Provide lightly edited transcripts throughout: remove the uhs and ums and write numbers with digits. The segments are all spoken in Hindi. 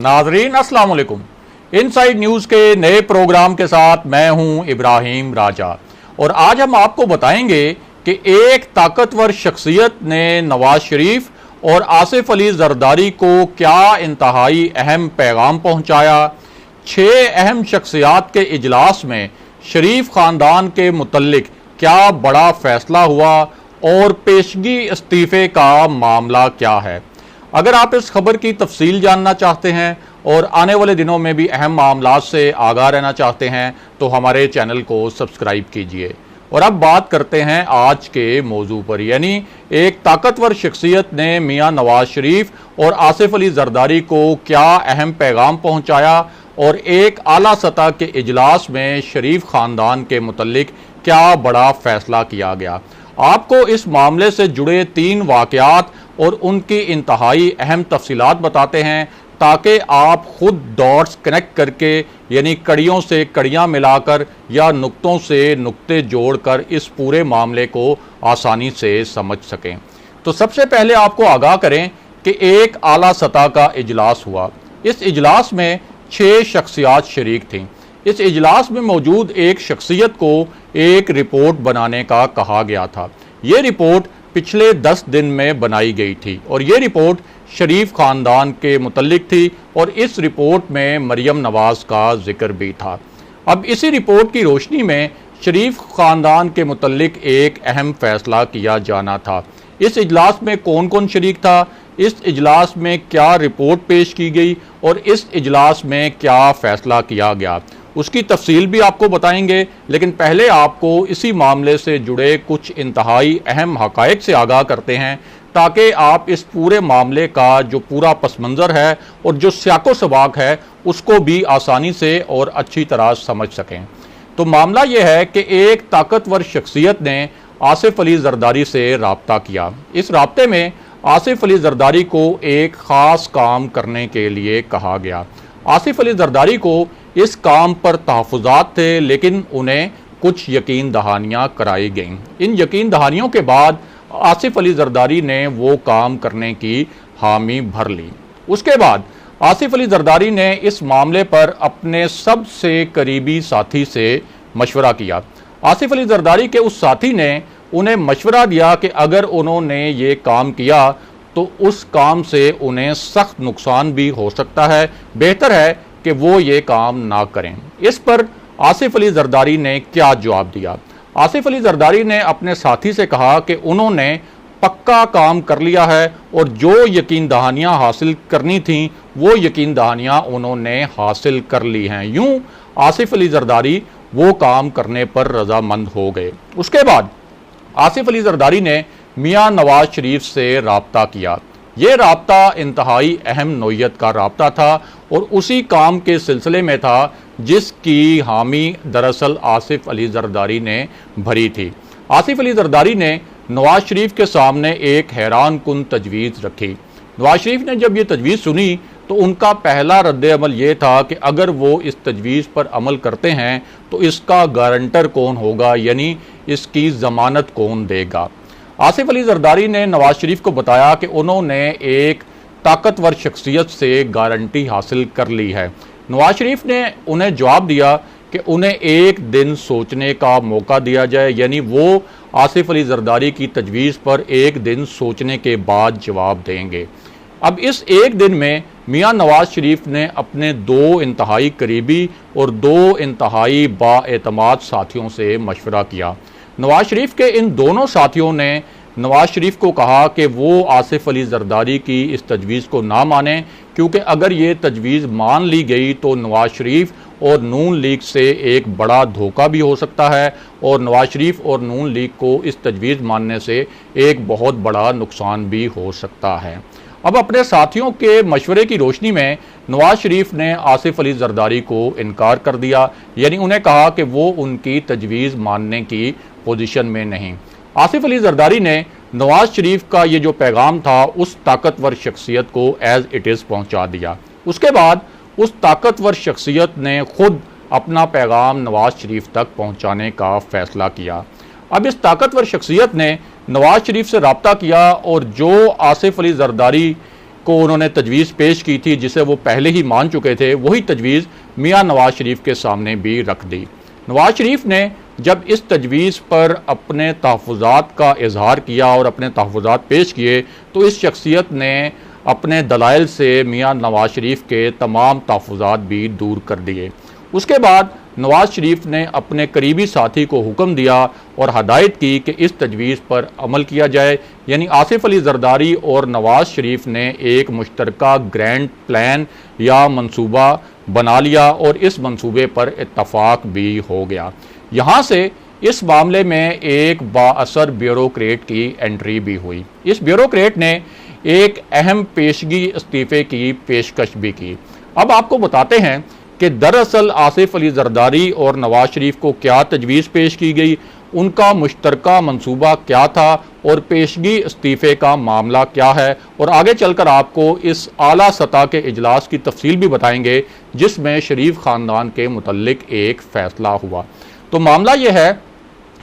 नाजरीन अस्सलाम वालेकुम। इनसाइड न्यूज़ के नए प्रोग्राम के साथ मैं हूं इब्राहिम राजा और आज हम आपको बताएंगे कि एक ताकतवर शख्सियत ने नवाज शरीफ और आसिफ अली जरदारी को क्या इंतहाई अहम पैगाम पहुंचाया। 6 अहम शख्सियात के इजलास में शरीफ ख़ानदान के मुतल्लिक क्या बड़ा फैसला हुआ और पेशगी इस्तीफ़े का मामला क्या है। अगर आप इस खबर की तफसील जानना चाहते हैं और आने वाले दिनों में भी अहम मामलात से आगाह रहना चाहते हैं तो हमारे चैनल को सब्सक्राइब कीजिए। और अब बात करते हैं आज के मौजू पर, यानी एक ताकतवर शख्सियत ने मियां नवाज शरीफ और आसिफ अली जरदारी को क्या अहम पैगाम पहुंचाया और एक आला सतह के इजलास में शरीफ ख़ानदान के मुतल्लिक क्या बड़ा फैसला किया गया। आपको इस मामले से जुड़े 3 वाक़यात और उनकी इंतहाई अहम तफसीलात बताते हैं ताकि आप खुद डॉट्स कनेक्ट करके, यानी कड़ियों से कड़ियाँ मिलाकर या नुक्तों से नुक्ते जोड़कर इस पूरे मामले को आसानी से समझ सकें। तो सबसे पहले आपको आगाह करें कि एक आला सतह का इजलास हुआ। इस इजलास में 6 शख्सियात शरीक थीं। इस इजलास में मौजूद एक शख्सियत को एक रिपोर्ट बनाने का कहा गया था। ये रिपोर्ट पिछले 10 दिन में बनाई गई थी और ये रिपोर्ट शरीफ ख़ानदान के मुतल्लिक थी और इस रिपोर्ट में मरियम नवाज का जिक्र भी था। अब इसी रिपोर्ट की रोशनी में शरीफ ख़ानदान के मुतल्लिक एक अहम फैसला किया जाना था। इस इजलास में कौन कौन शरीक था, इस इजलास में क्या रिपोर्ट पेश की गई और इस इजलास में क्या फैसला किया गया, उसकी तफसील भी आपको बताएंगे। लेकिन पहले आपको इसी मामले से जुड़े कुछ इंतहाई अहम हक़ाइक़ से आगाह करते हैं ताकि आप इस पूरे मामले का जो पूरा पस मंज़र है और जो सियाको सबाक है उसको भी आसानी से और अच्छी तरह समझ सकें। तो मामला यह है कि एक ताकतवर शख्सियत ने आसिफ अली जरदारी से रब्ता किया। इस रब्ते में आसिफ अली जरदारी को एक ख़ास काम करने के लिए कहा गया। आसिफ अली जरदारी को इस काम पर तहफ़्फ़ुज़ात थे, लेकिन उन्हें कुछ यकीन दहानियाँ कराई गईं। इन यकीन दहानियों के बाद आसिफ अली जरदारी ने वो काम करने की हामी भर ली। उसके बाद आसिफ अली जरदारी ने इस मामले पर अपने सबसे करीबी साथी से मशवरा किया। आसिफ अली जरदारी के उस साथी ने उन्हें मशवरा दिया कि अगर उन्होंने ये काम किया तो उस काम से उन्हें सख्त नुकसान भी हो सकता है, बेहतर है कि वो ये काम ना करें। इस पर आसिफ अली जरदारी ने क्या जवाब दिया। आसिफ अली जरदारी ने अपने साथी से कहा कि उन्होंने पक्का काम कर लिया है और जो यकीन दहानियाँ हासिल करनी थीं वो यकीन दहानियाँ उन्होंने हासिल कर ली हैं। यूँ आसिफ अली जरदारी वो काम करने पर रजामंद हो गए। उसके बाद आसिफ अली जरदारी ने मियां नवाज शरीफ से रब्ता किया। ये रब्ता इंतहाई अहम नोयत का रब्ता था और उसी काम के सिलसिले में था जिसकी हामी दरअसल आसिफ अली जरदारी ने भरी थी। आसिफ अली जरदारी ने नवाज शरीफ के सामने एक हैरान कुन तजवीज़ रखी। नवाज शरीफ ने जब ये तजवीज़ सुनी तो उनका पहला रद्द-ए-अमल ये था कि अगर वो इस तजवीज़ पर अमल करते हैं तो इसका गारंटर कौन होगा, यानी इसकी ज़मानत कौन देगा। आसिफ अली जरदारी ने नवाज शरीफ को बताया कि उन्होंने एक ताकतवर शख्सियत से गारंटी हासिल कर ली है। नवाज शरीफ ने उन्हें जवाब दिया कि उन्हें एक दिन सोचने का मौका दिया जाए, यानी वो आसिफ अली जरदारी की तजवीज़ पर एक दिन सोचने के बाद जवाब देंगे। अब इस एक दिन में मियां नवाज शरीफ ने अपने 2 इंतहाई करीबी और 2 इंतहाई बाएतमाद साथियों से मशवरा किया। नवाज शरीफ के इन दोनों साथियों ने नवाज शरीफ को कहा कि वो आसिफ अली जरदारी की इस तजवीज़ को ना माने, क्योंकि अगर ये तजवीज़ मान ली गई तो नवाज शरीफ और नून लीग से एक बड़ा धोखा भी हो सकता है और नवाज शरीफ और नून लीग को इस तजवीज़ मानने से एक बहुत बड़ा नुकसान भी हो सकता है। अब अपने साथियों के मशवरे की रोशनी में नवाज शरीफ ने आसिफ अली जरदारी को इनकार कर दिया, यानी उन्हें कहा कि वो उनकी तजवीज़ मानने की पोजीशन में नहीं। आसिफ अली जरदारी ने नवाज शरीफ का ये जो पैगाम था उस ताकतवर शख्सियत को एज़ इट इज़ पहुंचा दिया। उसके बाद उस ताकतवर शख्सियत ने खुद अपना पैगाम नवाज शरीफ तक पहुंचाने का फ़ैसला किया। अब इस ताकतवर शख्सियत ने नवाज शरीफ से रब्ता किया और जो आसिफ अली जरदारी को उन्होंने तजवीज़ पेश की थी, जिसे वो पहले ही मान चुके थे, वही तजवीज़ मियां नवाज शरीफ के सामने भी रख दी। नवाज शरीफ ने जब इस तजवीज़ पर अपने तहफ़्फ़ुज़ात का इजहार किया और अपने तहफ़्फ़ुज़ात पेश किए, तो इस शख्सियत ने अपने दलाइल से मियां नवाज शरीफ के तमाम तहफ़्फ़ुज़ात भी दूर कर दिए। उसके बाद नवाज शरीफ ने अपने करीबी साथी को हुक्म दिया और हदायत की कि इस तजवीज़ पर अमल किया जाए, यानी आसिफ अली जरदारी और नवाज शरीफ ने एक मुश्तरका ग्रैंड प्लान या मंसूबा बना लिया और इस मंसूबे पर इत्तफाक भी हो गया। यहाँ से इस मामले में एक बाअसर ब्यूरोक्रेट की एंट्री भी हुई। इस ब्यूरोक्रेट ने एक अहम पेशगी इस्तीफ़े की पेशकश भी की। अब आपको बताते हैं कि दरअसल आसिफ अली जरदारी और नवाज शरीफ को क्या तजवीज़ पेश की गई, उनका मुश्तरका मंसूबा क्या था और पेशगी इस्तीफ़े का मामला क्या है, और आगे चलकर आपको इस आला सतह के इजलास की तफसील भी बताएंगे जिसमें शरीफ ख़ानदान के मुतल्लिक एक फ़ैसला हुआ। तो मामला यह है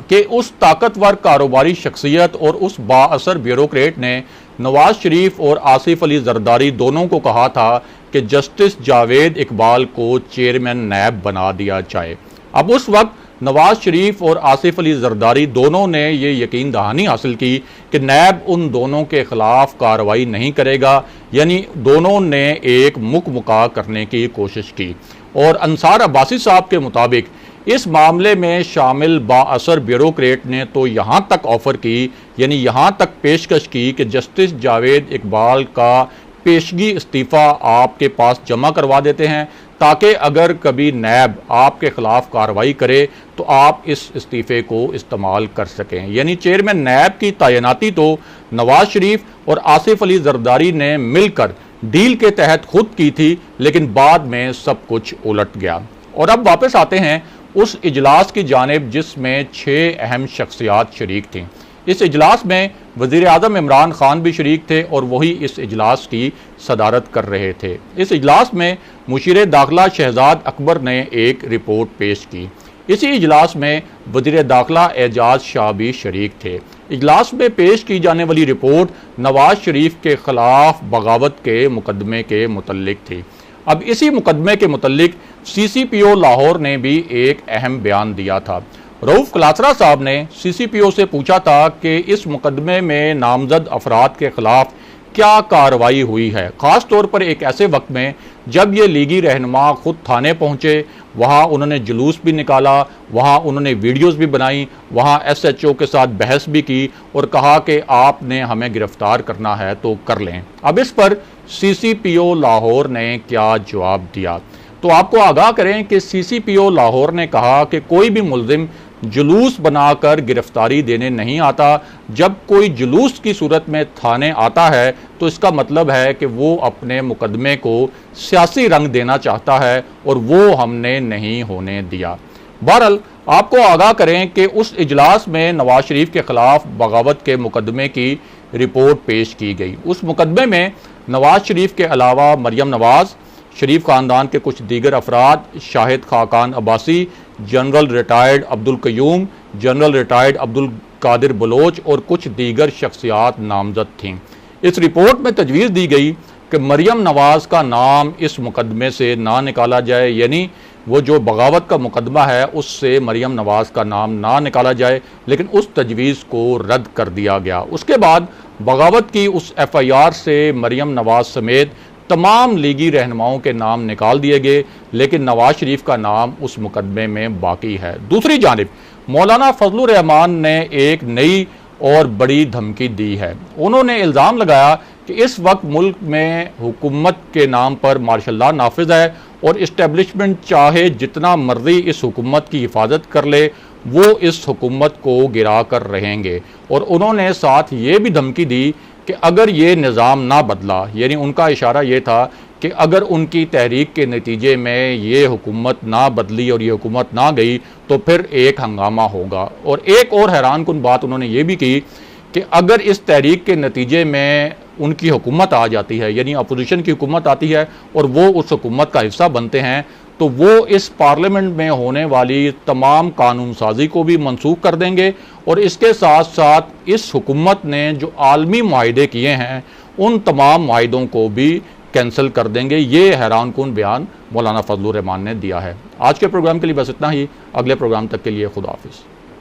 कि उस ताकतवर कारोबारी शख्सियत और उस बाअसर ब्यूरोक्रेट ने नवाज शरीफ और आसिफ अली जरदारी दोनों को कहा था कि जस्टिस जावेद इकबाल को चेयरमैन नैब बना दिया जाए। अब उस वक्त नवाज शरीफ और आसिफ अली जरदारी दोनों ने ये यकीन दहानी हासिल की कि नैब उन दोनों के खिलाफ कार्रवाई नहीं करेगा, यानी दोनों ने एक मुकमुका करने की कोशिश की। और अंसार अब्बासी साहब के मुताबिक इस मामले में शामिल बाअसर ब्यूरोक्रेट ने तो यहाँ तक ऑफर की, यानी यहाँ तक पेशकश की कि जस्टिस जावेद इकबाल का पेशगी इस्तीफ़ा आपके पास जमा करवा देते हैं, ताकि अगर कभी नैब आपके खिलाफ कार्रवाई करे तो आप इस इस्तीफ़े को इस्तेमाल कर सकें। यानी चेयरमैन नैब की तैनाती तो नवाज शरीफ और आसिफ अली जरदारी ने मिलकर डील के तहत खुद की थी, लेकिन बाद में सब कुछ उलट गया। और अब वापस आते हैं उस इजलास की जानिब जिसमें 6 अहम शख्सियात शरीक थीं। इस इजलास में वज़ीर आज़म इमरान खान भी शरीक थे और वही इस इजलास की सदारत कर रहे थे। इस इजलास में मुशीर दाखिला शहजाद अकबर ने एक रिपोर्ट पेश की। इसी इजलास में वज़ीर दाखिला एजाज शाह भी शरीक थे। इजलास में पेश की जाने वाली रिपोर्ट नवाज शरीफ के खिलाफ बगावत के मुकदमे के मुतल्लिक थी। अब इसी मुकदमे के मुतल्लिक CCPO लाहौर ने भी एक अहम बयान दिया था। रऊफ कलासरा साहब ने CCPO से पूछा था कि इस मुकदमे में नामजद अफराद के खिलाफ क्या कार्रवाई हुई है, ख़ास तौर पर एक ऐसे वक्त में जब ये लीगी रहनुमा खुद थाने पहुँचे, वहाँ उन्होंने जुलूस भी निकाला, वहाँ उन्होंने वीडियोस भी बनाई, वहाँ SHO के साथ बहस भी की और कहा कि आपने हमें गिरफ्तार करना है तो कर लें। अब इस पर CCPO लाहौर ने क्या जवाब दिया, तो आपको आगाह करें कि CCPO लाहौर ने कहा कि कोई भी मुल्जिम जुलूस बनाकर गिरफ्तारी देने नहीं आता। जब कोई जुलूस की सूरत में थाने आता है तो इसका मतलब है कि वो अपने मुकदमे को सियासी रंग देना चाहता है और वो हमने नहीं होने दिया। बहरहाल आपको आगाह करें कि उस इजलास में नवाज शरीफ के खिलाफ बगावत के मुकदमे की रिपोर्ट पेश की गई। उस मुकदमे में नवाज शरीफ के अलावा मरियम नवाज, शरीफ ख़ानदान के कुछ दीगर अफराद, Shahid Khaqan Abbasi, general retired Abdul Qayyum, general retired Abdul Qadir Baloch और कुछ दीगर शख्सियात नामजद थीं। इस रिपोर्ट में तजवीज़ दी गई कि मरियम नवाज़ का नाम इस मुकदमे से ना निकाला जाए, यानी वो जो बगावत का मुकदमा है उससे मरियम नवाज़ का नाम ना निकाला जाए, लेकिन उस तजवीज़ को रद्द कर दिया गया। उसके बाद बगावत की उस FIR से मरियम नवाज़ समेत तमाम लीगी रहनुमाओं के नाम निकाल दिए गए, लेकिन नवाज शरीफ का नाम उस मुकदमे में बाकी है। दूसरी जानिब मौलाना फजलुर रहमान ने एक नई और बड़ी धमकी दी है। उन्होंने इल्ज़ाम लगाया कि इस वक्त मुल्क में हुकूमत के नाम पर मार्शल लॉ नाफिज है और इस्टेब्लिशमेंट चाहे जितना मर्जी इस हुकूमत की हिफाजत कर ले, वो इस हुकूमत को गिरा कर रहेंगे। और उन्होंने साथ ये भी धमकी दी कि अगर ये निज़ाम ना बदला, यानी उनका इशारा ये था कि अगर उनकी तहरीक के नतीजे में ये हुकूमत ना बदली और ये हुकूमत ना गई तो फिर एक हंगामा होगा। और एक और हैरानकुन बात उन्होंने ये भी की कि अगर इस तहरीक के नतीजे में उनकी हुकूमत आ जाती है, यानी अपोजिशन की हुकूमत आती है और वो उस हुकूमत का हिस्सा बनते हैं, तो वो इस पार्लियामेंट में होने वाली तमाम कानून साजी को भी मनसूख कर देंगे और इसके साथ साथ इस हुकूमत ने जो आलमी मुआहदे किए हैं उन तमाम माहिदों को भी कैंसिल कर देंगे। ये हैरान कुन बयान मौलाना फजलुर रहमान ने दिया है। आज के प्रोग्राम के लिए बस इतना ही। अगले प्रोग्राम तक के लिए खुदा हाफिज़।